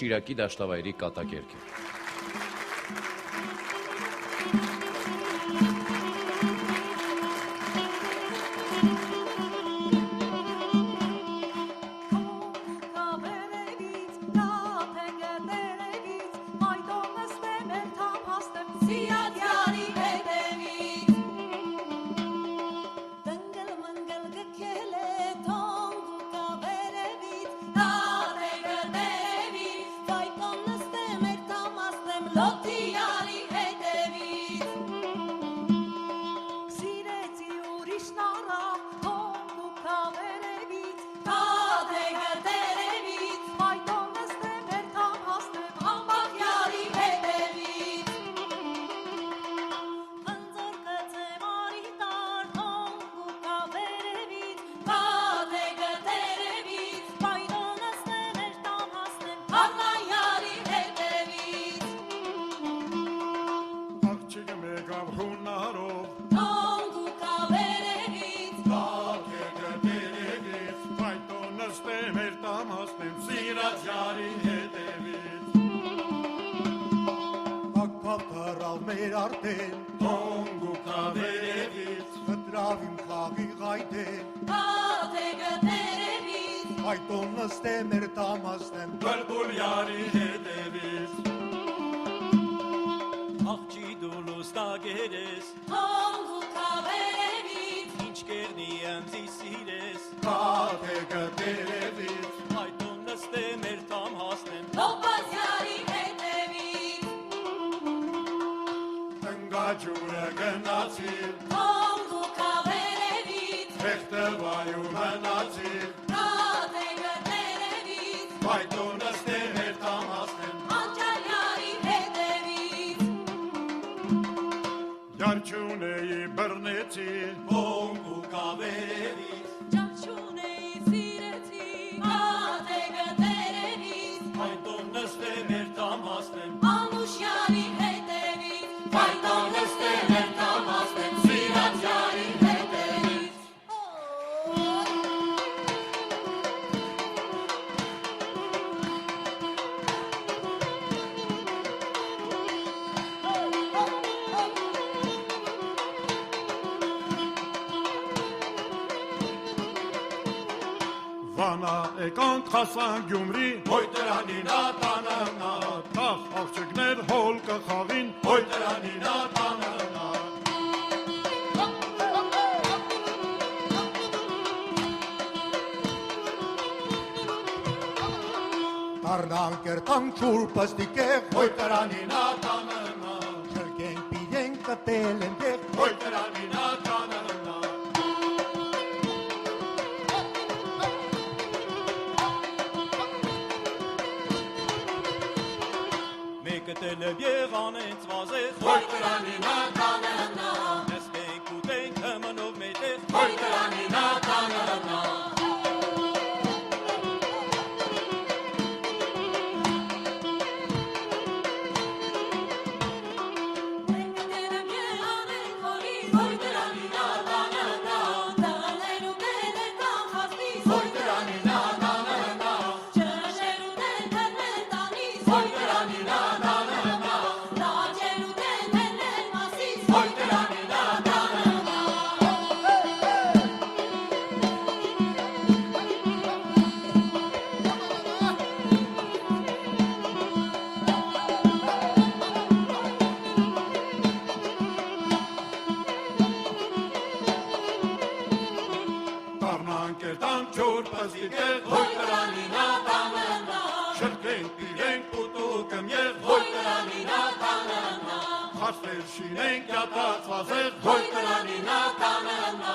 Շիրակի դաշտավայրի կատակերգ է։ Եկանք հասան Գյումրի, հոյ դրանին ատանանա, տախ աղջիկներ հոլ կխաղին, հոյ դրանին ատանանա։ Տարնան կերտան չուր պստիկեղ, հոյ դրանին ատանանա, շրկենք պիրենք կտել են դեղ, հոյ դրանին ատանանա։ Եղան ենք վազեց, հոյ դրանին ատանանա, նստենք ուտենք հմնով մեջեղ, հոյ դրանին ատանանա։ Շինենք յատած վազեղ, հոյ դրանին ատանանա,